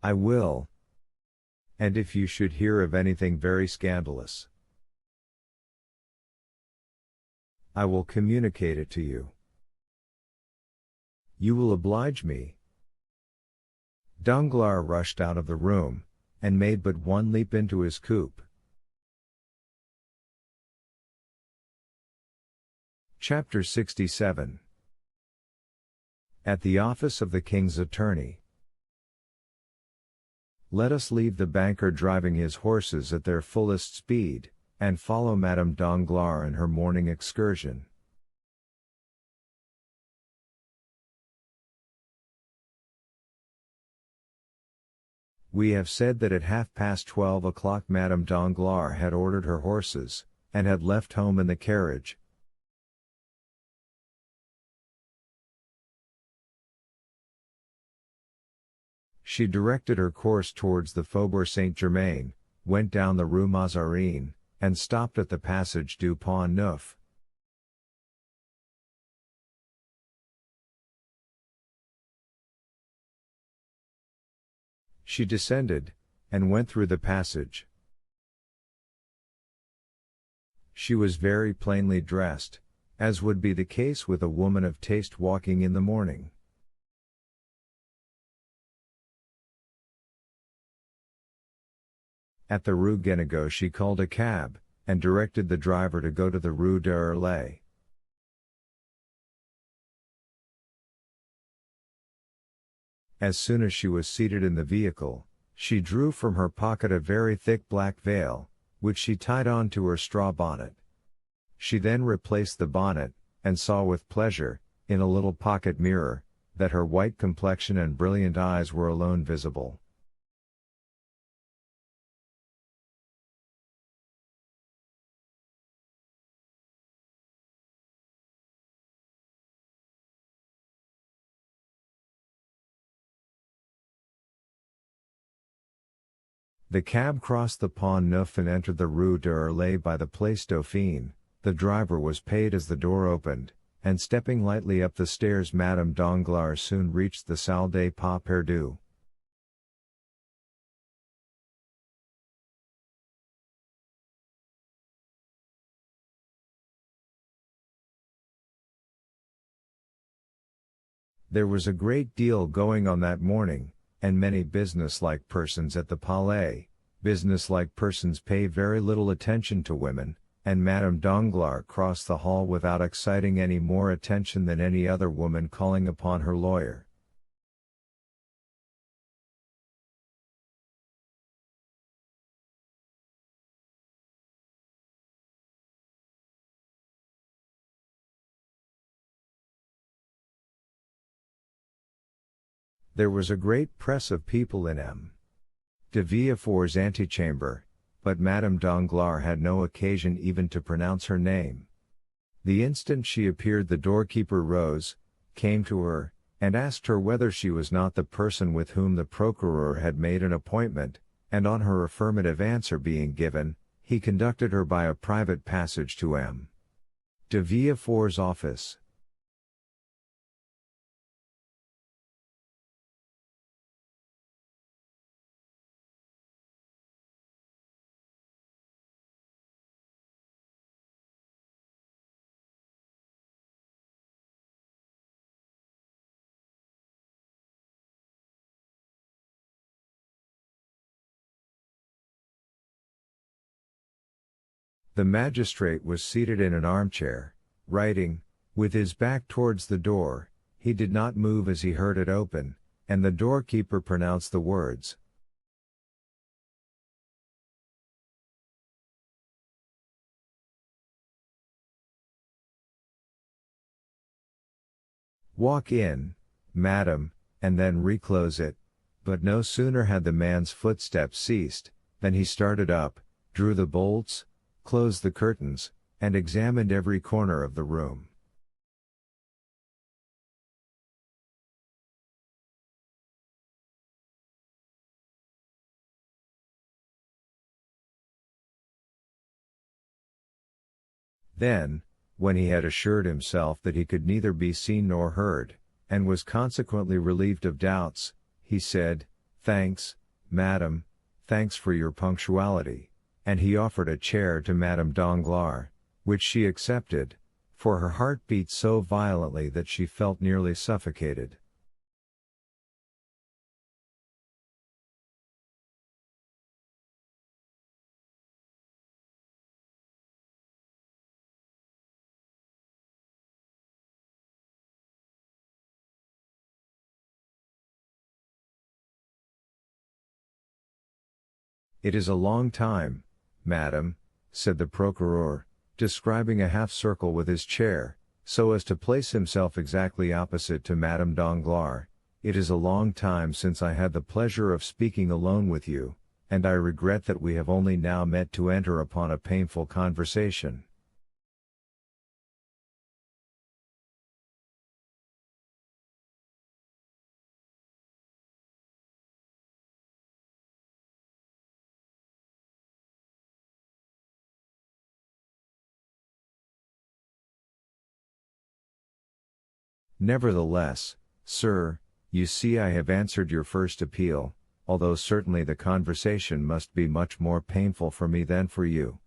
I will. And if you should hear of anything very scandalous, I will communicate it to you. You will oblige me. Danglars rushed out of the room, and made but one leap into his coupe. Chapter 67. At the office of the King's Attorney. Let us leave the banker driving his horses at their fullest speed, and follow Madame Danglars in her morning excursion. We have said that at 12:30 Madame Danglars had ordered her horses, and had left home in the carriage. She directed her course towards the Faubourg Saint-Germain, went down the Rue Mazarine, and stopped at the Passage du Pont Neuf. She descended, and went through the passage. She was very plainly dressed, as would be the case with a woman of taste walking in the morning. At the Rue Guénégaud she called a cab, and directed the driver to go to the Rue d'Erlay. As soon as she was seated in the vehicle, she drew from her pocket a very thick black veil, which she tied on to her straw bonnet. She then replaced the bonnet, and saw with pleasure, in a little pocket mirror, that her white complexion and brilliant eyes were alone visible. The cab crossed the Pont Neuf and entered the Rue d'Erlay by the Place Dauphine. The driver was paid as the door opened, and stepping lightly up the stairs Madame Danglars soon reached the Salle des Pas Perdus. There was a great deal going on that morning, and many business-like persons at the Palais. Business-like persons pay very little attention to women, and Madame Danglars crossed the hall without exciting any more attention than any other woman calling upon her lawyer. There was a great press of people in M. de Villefort's antechamber, but Madame Danglars had no occasion even to pronounce her name. The instant she appeared the doorkeeper rose, came to her, and asked her whether she was not the person with whom the procureur had made an appointment, and on her affirmative answer being given, he conducted her by a private passage to M. de Villefort's office. The magistrate was seated in an armchair, writing, with his back towards the door. He did not move as he heard it open, and the doorkeeper pronounced the words. "Walk in, madam," and then reclose it, but no sooner had the man's footsteps ceased, than he started up, drew the bolts, closed the curtains, and examined every corner of the room. Then, when he had assured himself that he could neither be seen nor heard, and was consequently relieved of doubts, he said, "Thanks, madam, thanks for your punctuality," and he offered a chair to Madame Danglars, which she accepted, for her heart beat so violently that she felt nearly suffocated. "It is a long time, madam," said the procureur, describing a half-circle with his chair, so as to place himself exactly opposite to Madame Danglars. "It is a long time since I had the pleasure of speaking alone with you, and I regret that we have only now met to enter upon a painful conversation." "Nevertheless, sir, you see I have answered your first appeal, although certainly the conversation must be much more painful for me than for you."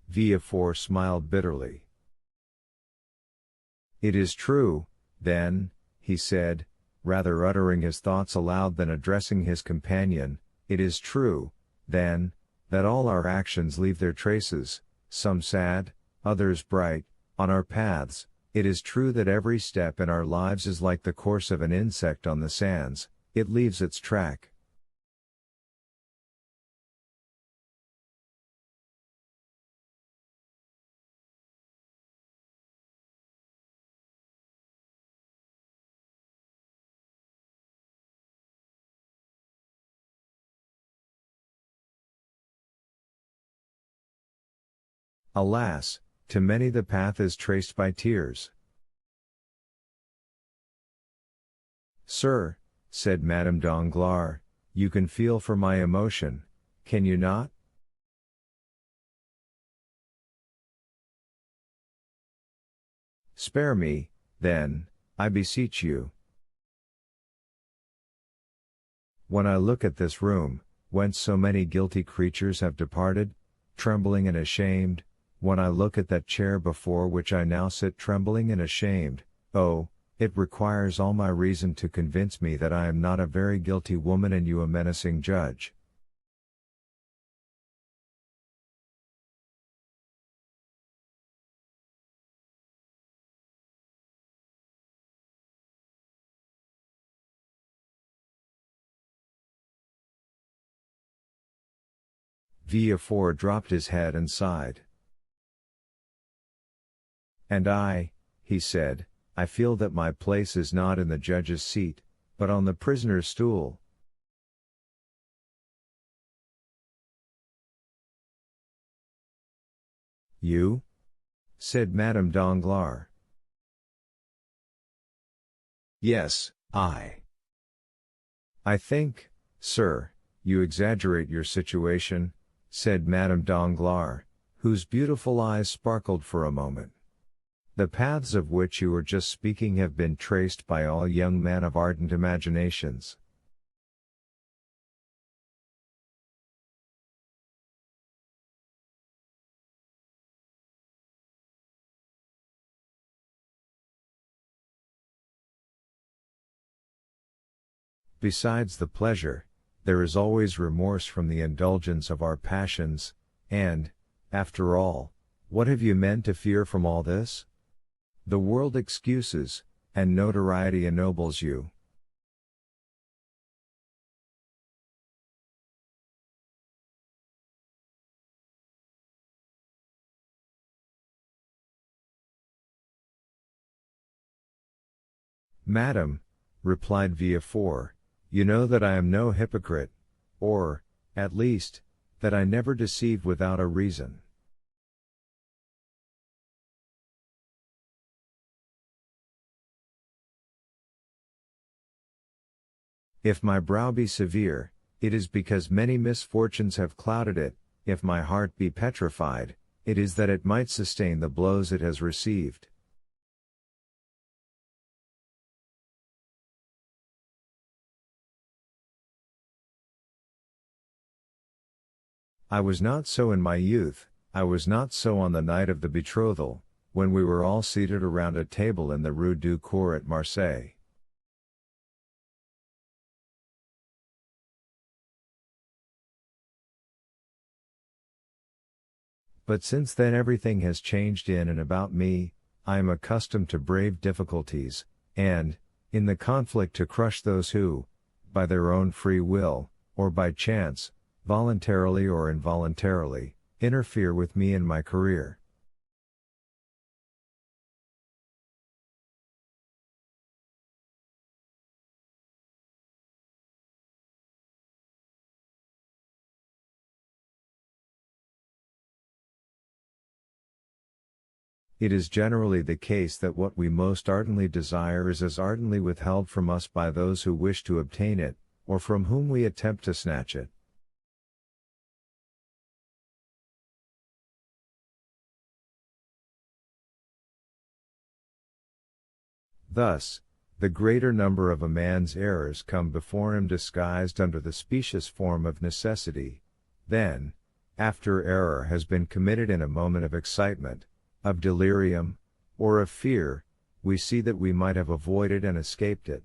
Villefort smiled bitterly. "It is true, then," he said, rather uttering his thoughts aloud than addressing his companion, "it is true, then, that all our actions leave their traces, some sad, others bright, on our paths. It is true that every step in our lives is like the course of an insect on the sands, it leaves its track." "Alas, to many the path is traced by tears." "Sir," said Madame Danglars, "you can feel for my emotion, can you not?" "Spare me, then, I beseech you. When I look at this room, whence so many guilty creatures have departed, trembling and ashamed, when I look at that chair before which I now sit trembling and ashamed, oh, it requires all my reason to convince me that I am not a very guilty woman and you a menacing judge." Villefort dropped his head and sighed. "And I," he said, "I feel that my place is not in the judge's seat, but on the prisoner's stool." "You?" said Madame Danglars. "Yes, I." "I think, sir, you exaggerate your situation," said Madame Danglars, whose beautiful eyes sparkled for a moment. "The paths of which you were just speaking have been traced by all young men of ardent imaginations." "Besides the pleasure, there is always remorse from the indulgence of our passions, and, after all, what have you men to fear from all this? The world excuses, and notoriety ennobles you." "Madam," replied Villefort, "you know that I am no hypocrite, or, at least, that I never deceive without a reason." "If my brow be severe, it is because many misfortunes have clouded it, if my heart be petrified, It is that it might sustain the blows it has received. I was not so in my youth, I was not so on the night of the betrothal, when we were all seated around a table in the Rue du Cours at Marseille. But since then everything has changed in and about me, I am accustomed to brave difficulties, and, in the conflict to crush those who, by their own free will, or by chance, voluntarily or involuntarily, interfere with me and my career. It is generally the case that what we most ardently desire is as ardently withheld from us by those who wish to obtain it, or from whom we attempt to snatch it. Thus, the greater number of a man's errors come before him disguised under the specious form of necessity, than, after error has been committed in a moment of excitement, of delirium, or of fear, we see that we might have avoided and escaped it.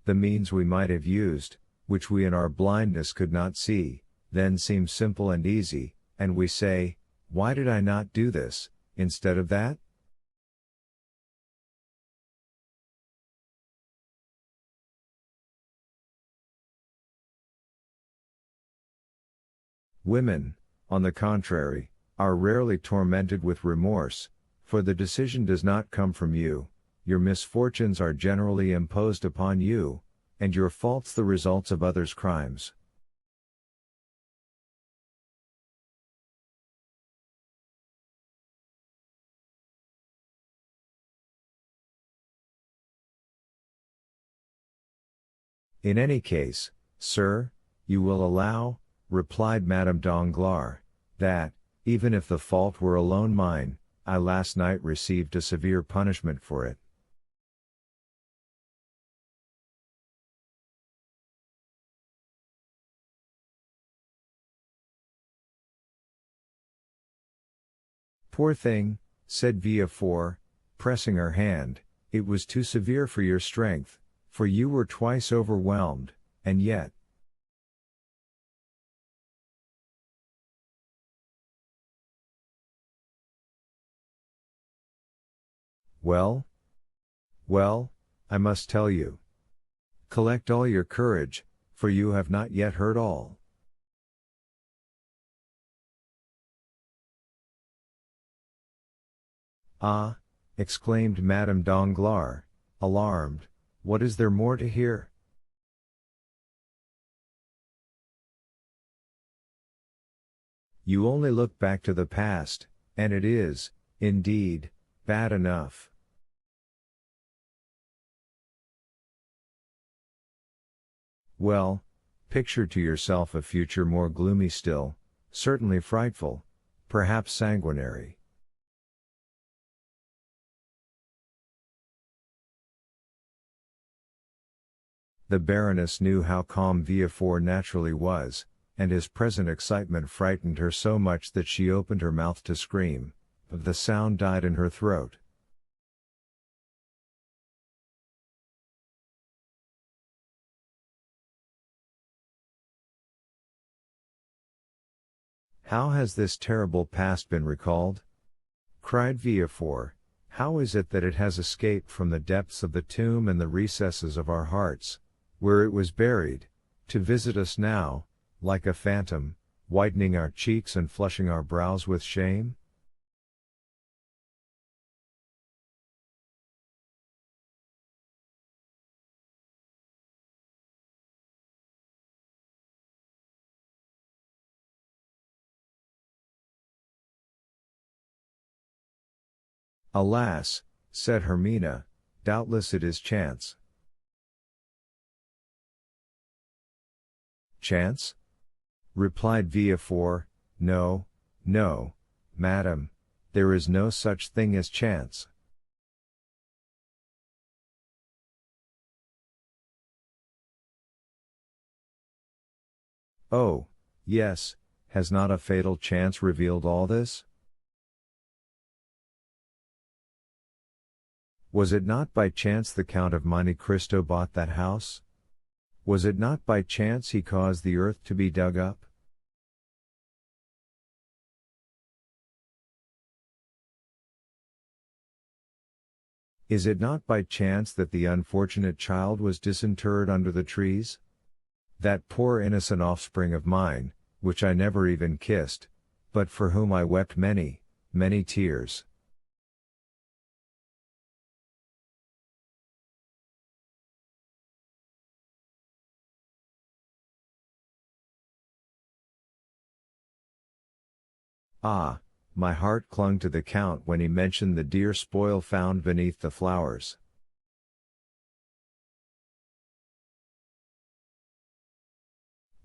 The means we might have used, which we in our blindness could not see, then seem simple and easy, and we say, "Why did I not do this, instead of that?" Women, on the contrary, are rarely tormented with remorse, for the decision does not come from you, your misfortunes are generally imposed upon you, and your faults the results of others' crimes. In any case, sir, you will allow, replied Madame Danglars, that, even if the fault were alone mine, I last night received a severe punishment for it. Poor thing, said Villefort, pressing her hand, it was too severe for your strength, for you were twice overwhelmed, and yet. Well? Well, I must tell you. Collect all your courage, for you have not yet heard all. Ah, exclaimed Madame Danglars, alarmed, what is there more to hear? You only look back to the past, and it is, indeed, bad enough. Well, picture to yourself a future more gloomy still, certainly frightful, perhaps sanguinary. The Baroness knew how calm Villefort naturally was, and his present excitement frightened her so much that she opened her mouth to scream, but the sound died in her throat. How has this terrible past been recalled? Cried Villefort. How is it that it has escaped from the depths of the tomb and the recesses of our hearts, where it was buried, to visit us now, like a phantom, whitening our cheeks and flushing our brows with shame? Alas, said Hermina, doubtless it is chance. Chance? Replied Villefort, no, no, madam, there is no such thing as chance. Oh, yes, has not a fatal chance revealed all this? Was it not by chance the Count of Monte Cristo bought that house? Was it not by chance he caused the earth to be dug up? Is it not by chance that the unfortunate child was disinterred under the trees? That poor innocent offspring of mine, which I never even kissed, but for whom I wept many, many tears. Ah, my heart clung to the Count when he mentioned the dear spoil found beneath the flowers.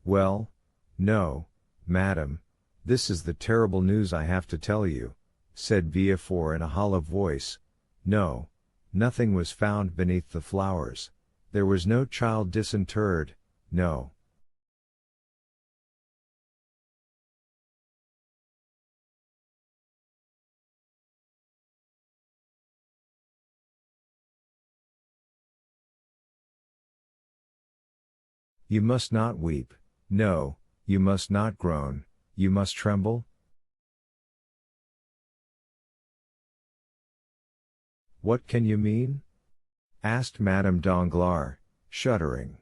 Well, no, madam, this is the terrible news I have to tell you, said Villefort in a hollow voice. No, nothing was found beneath the flowers. There was no child disinterred, no. You must not weep, no, you must not groan, you must tremble? What can you mean? Asked Madame Danglars, shuddering.